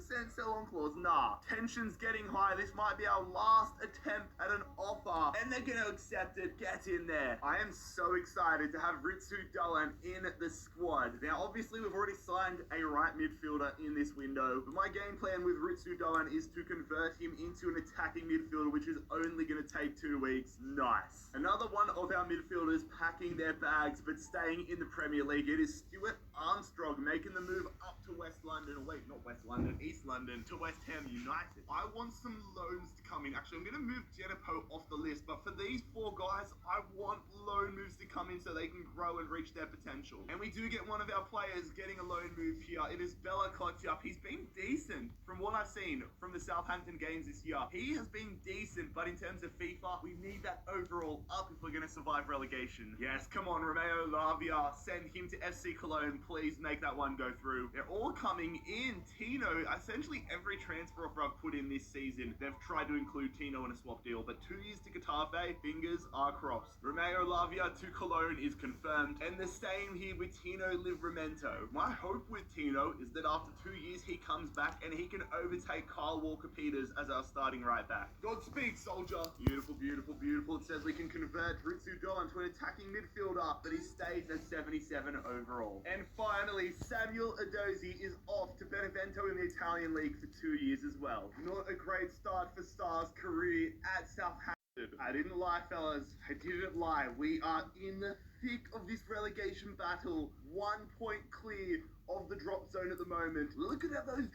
sell-on clause. Nah, tension's getting high. This might be our last attempt at an offer, and they're gonna accept it. Get in there. I am so excited to have Ritsu Dolan in the squad. Now, obviously, we've already signed a right midfielder in this window, but my game plan with Ritsu Dolan is to convert him into an attacking midfielder, which is only gonna take 2 weeks. Nice. Another one of our midfielders packing their bags, but staying in the Premier League. It is Stuart Armstrong making the move up to West London, or wait, not West London, East London, to West Ham United. I want some loans to come in. Actually, I'm going to move Genepo off the list, but for these 4 guys, I want loan moves to come in so they can grow and reach their potential. And we do get one of our players getting a loan move here. It is Bella Kotchap. He's been decent from what I've seen from the Southampton games this year. He has been decent, but in terms of FIFA, we need that overall up if we're going to survive relegation. Yes, come on, Romeo Lavia. Send him to FC Cologne. Please make that one go through. They're all coming in. Tino, essentially every transfer offer I've put in this season, they've tried to include Tino in a swap deal, but 2 years to Getafe, fingers are crossed. Romeo Lavia to Cologne is confirmed, and the same here with Tino Livramento. My hope with Tino is that after 2 years, he comes back and he can overtake Kyle Walker-Peters as our starting right back. Godspeed, soldier. Beautiful, beautiful, beautiful. It says we can convert Ritsu Dolan to an attacking midfielder, but he stays at 77 overall. And finally, Samuel Edozie is off to Benevento in the Italian League for 2 years as well. Not a great start for Star's career at Southampton. I didn't lie, fellas. I didn't lie. We are in the thick of this relegation battle. 1 point clear of the drop zone at the moment. Look at those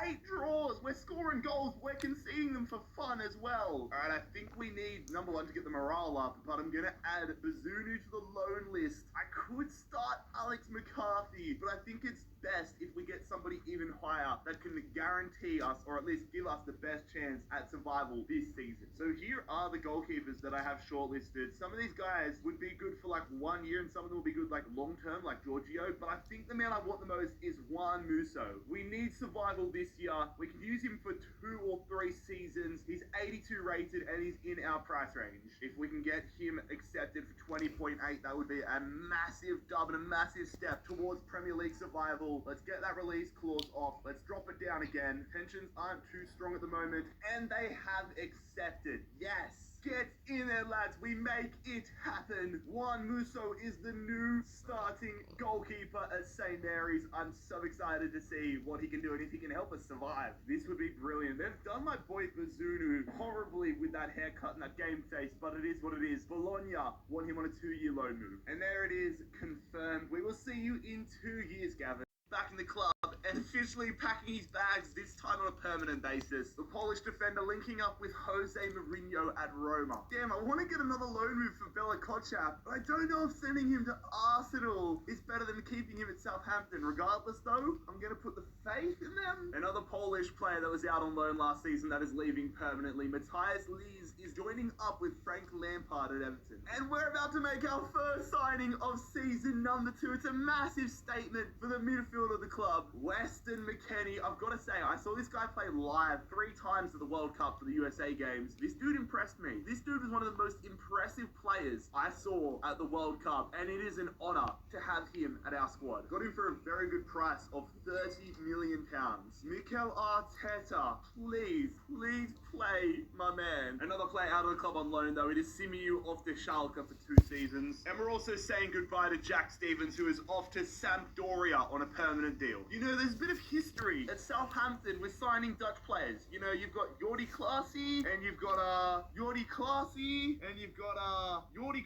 8 draws. We're scoring goals. We're conceding them for fun as well. All right, I think we need, number 1, to get the morale up, but I'm going to add Bazunu to the loan list. I could start Alex McCarthy, but I think it's best if we get somebody even higher that can guarantee us, or at least give us the best chance at survival this season. So here are the goalkeepers that I have shortlisted. Some of these guys would be good for like 1 year, and some of them will be good like long term, like Giorgio, but I think the man I want the most is Juan Musso. We need survival this year. We can use him for 2 or 3 seasons. He's 82 rated and he's in our price range. If we can get him accepted for 20.8, that would be a massive dub and a massive step towards Premier League survival. Let's get that release clause off. Let's drop it down again. Tensions aren't too strong at the moment, and they have accepted. Yes. Get in there, lads. We make it happen. Juan Musso is the new starting goalkeeper at St. Mary's. I'm so excited to see what he can do and if he can help us survive. This would be brilliant. They've done my boy Bazunu horribly with that haircut and that game face, but it is what it is. Bologna want him on a 2-year loan move. And there it is, confirmed. We will see you in 2 years, Gavin. Back in the club and officially packing his bags, this time on a permanent basis. The Polish defender linking up with Jose Mourinho at Roma. Damn, I want to get another loan move for Bella Kotchap, but I don't know if sending him to Arsenal is better than keeping him at Southampton. Regardless though, I'm going to put the faith in them. Another Polish player that was out on loan last season that is leaving permanently. Matthias Lees is joining up with Frank Lampard at Everton. And we're about to make our first signing of season number 2. It's a massive statement for the midfield of the club, Weston McKennie. I've got to say, I saw this guy play live 3 times at the World Cup for the USA games. This dude impressed me. This dude was one of the most impressive players I saw at the World Cup, and it is an honor to have him at our squad. Got him for a very good price of £30 million. Mikel Arteta, please play my man. Another player out of the club on loan though, it is Simiu off to Schalke for 2 seasons. And we're also saying goodbye to Jack Stevens, who is off to Sampdoria on a permanent deal. You know, there's a bit of history at Southampton with signing Dutch players. You know, you've got Jordi Claessy, and you've got Jordi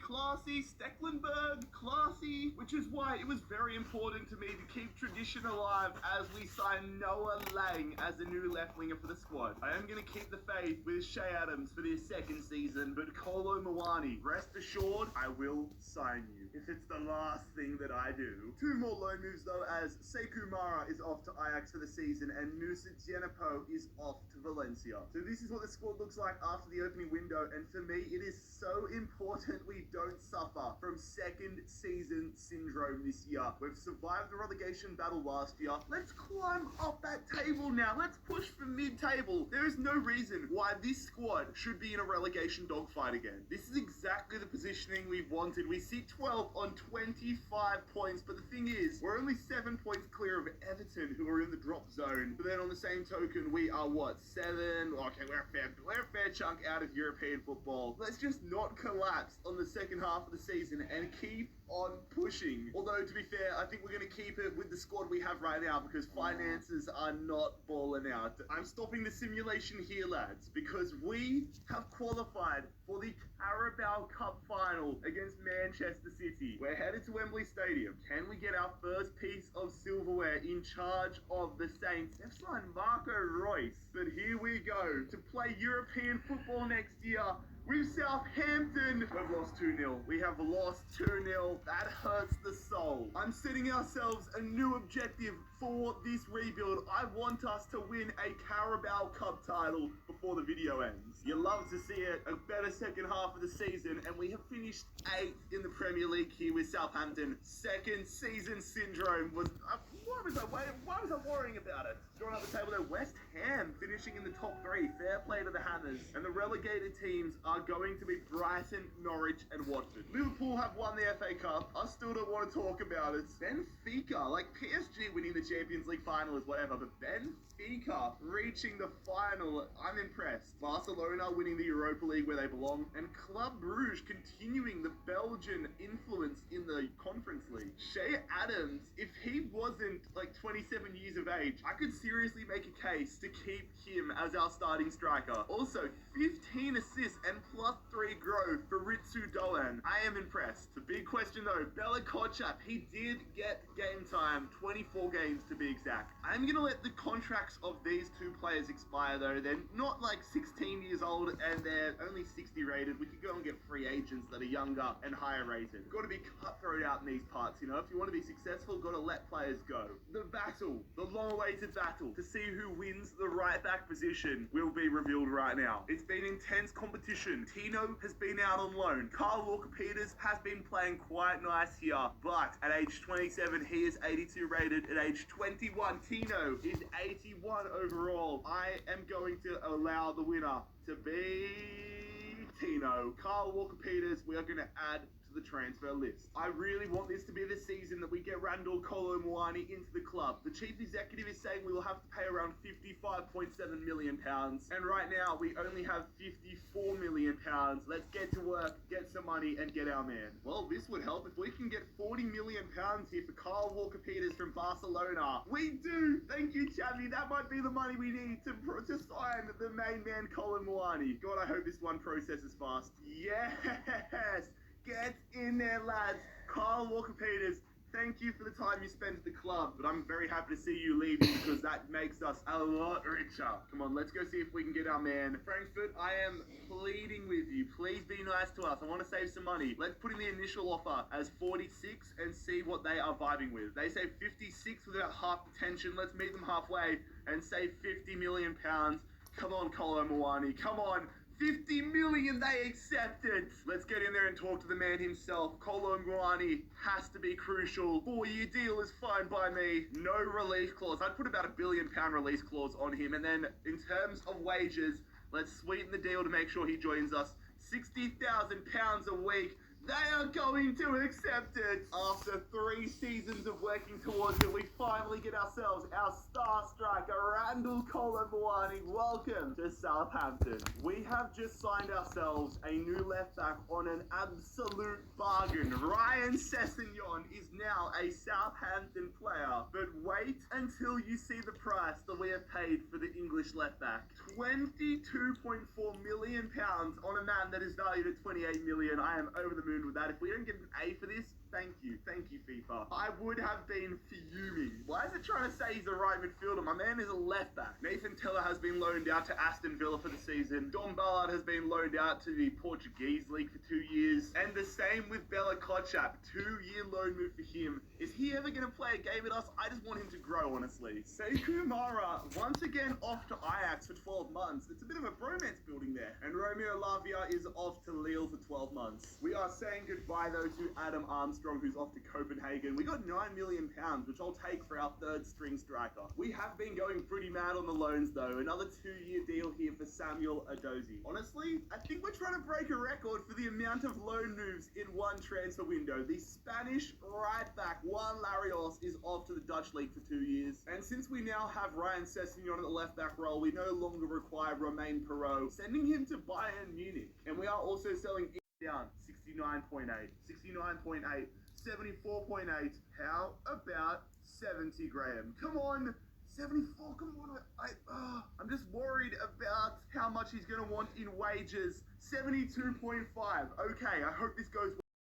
Claessy, Stecklenburg, Claessy, which is why it was very important to me to keep tradition alive as we sign Noah Lang as the new left winger for the squad. I am going to keep the faith with Shea Adams for this 2nd season, but Kolo Muani, rest assured, I will sign you if it's the last thing that I do. 2 more loan moves though, as Sekou Mara is off to Ajax for the season and Nusa Genepo is off to Valencia. So this is what the squad looks like after the opening window, and for me it is so important we don't suffer from 2nd season syndrome this year. We've survived the relegation battle last year. Let's climb up that table now. Let's push for mid-table. There is no reason why this squad should be in a relegation dogfight again. This is exactly the positioning we wanted. We sit 12 on 25 points, but the thing is, we're only 7 points points clear of Everton, who are in the drop zone. But then on the same token, we are what, 7? Okay, we're a fair chunk out of European football. Let's just not collapse on the second half of the season and keep on pushing. Although, to be fair, I think we're going to keep it with the squad we have right now because finances are not balling out. I'm stopping the simulation here, lads, because we have qualified for the Carabao Cup final against Manchester City. We're headed to Wembley Stadium. Can we get our first piece of silverware in charge of the Saints? They've signed Marco Reus. But here we go to play European football next year with Southampton. We've lost 2-0. We have lost 2-0. That hurts the soul. I'm setting ourselves a new objective for this rebuild. I want us to win a Carabao Cup title before the video ends. You love to see it. A better second half of the season, and we have finished 8th in the Premier League here with Southampton. Second season syndrome was... Why was I worrying about it? Drawing up the table there, West Ham finishing in the top 3. Fair play to the Hammers. And the relegated teams are going to be Brighton, Norwich, and Watford. Liverpool have won the FA Cup. I still don't want to talk about it. Benfica, like PSG winning the Champions League final is whatever, but Benfica reaching the final, I'm impressed. Barcelona winning the Europa League where they belong, and Club Brugge continuing the Belgian influence in the Conference League. Shea Adams, if he wasn't like 27 years of age, I could seriously make a case to keep him as our starting striker. Also, 15 assists and +3 growth for Ritsu Doan. I am impressed. The big question though, Bella Kotchap, he did get game time, 24 games to be exact. I'm gonna let the contracts of these two players expire though. They're not like 16 years old and they're only 60 rated. We could go and get free agents that are younger and higher rated. Got to be cutthroat out in these parts, you know. If you want to be successful, got to let players go. The battle, the long-awaited battle to see who wins the right back position will be revealed right now. It's been intense competition. Tino has been out on loan. Carl Walker-Peters has been playing quite nice here, but at age 27, he is 82 rated. At age 21, Tino is 81 overall. I am going to allow the winner to be Tino. Carl Walker-Peters, we are going to add to the transfer list. I really want this to be the season that we get Randall Kolo Muani into the club. The chief executive is saying we will have to pay around £55.7 million, and right now we only have £54 million. Let's get to work, get some money, and get our man. Well, this would help if we can get £40 million here for Carl Walker-Peters from Barcelona. We do! Thank you, Chavi. That might be the money we need to sign the main man, Colin Muani. God, I hope this one processes fast. Yes! Get in there, lads. Carl Walker-Peters, thank you for the time you spent at the club, but I'm very happy to see you leaving because that makes us a lot richer. Come on, let's go see if we can get our man. Frankfurt, I am pleading with you. Please be nice to us. I want to save some money. Let's put in the initial offer as 46 and see what they are vibing with. They say 56 with about half the tension. Let's meet them halfway and say £50 million. Come on, Kolo Muani. Come on. 50 million they accepted. Let's get in there and talk to the man himself. Kolo Muani has to be crucial. 4-year deal is fine by me. No release clause. I'd put about £1 billion release clause on him. And then in terms of wages, let's sweeten the deal to make sure he joins us. £60,000 a week. They are going to accept it. After 3 seasons of working towards it, we finally get ourselves our star striker, Randall Kolo Muani. Welcome to Southampton. We have just signed ourselves a new left back on an absolute bargain. Ryan Sessegnon is now a Southampton player. But wait until you see the price that we have paid for the English left back. £22.4 million on a man that is valued at £28 million. I am over the moon with that. If we don't get an A for this, thank you, FIFA. I would have been fuming. Why is it trying to say he's a right midfielder? My man is a left back. Nathan Teller has been loaned out to Aston Villa for the season. Dom Ballard has been loaned out to the Portuguese league for 2 years. And the same with Bella Kotchap. 2-year loan move for him. Is he ever going to play a game with us? I just want him to grow, honestly. Sekou Mara, once again, again off to Ajax for 12 months. It's a bit of a bromance building there. And Romeo Lavia is off to Lille for 12 months. We are saying goodbye though to Adam Armstrong, who's off to Copenhagen. We got £9 million, which I'll take for our third string striker. We have been going pretty mad on the loans though. Another 2-year deal here for Samuel Adozi. Honestly, I think we're trying to break a record for the amount of loan moves in one transfer window. The Spanish right back, Juan Larios, is off to the Dutch league for 2 years. And since we now have Ryan Sessegnon at the left back role, we no longer require Romain Perrault, sending him to Bayern Munich. And we are also selling down 69.8, 69.8, 74.8. How about 70 Graham? Come on. 74, come on, I'm just worried about how much he's going to want in wages. 72.5, okay, I hope this goes well.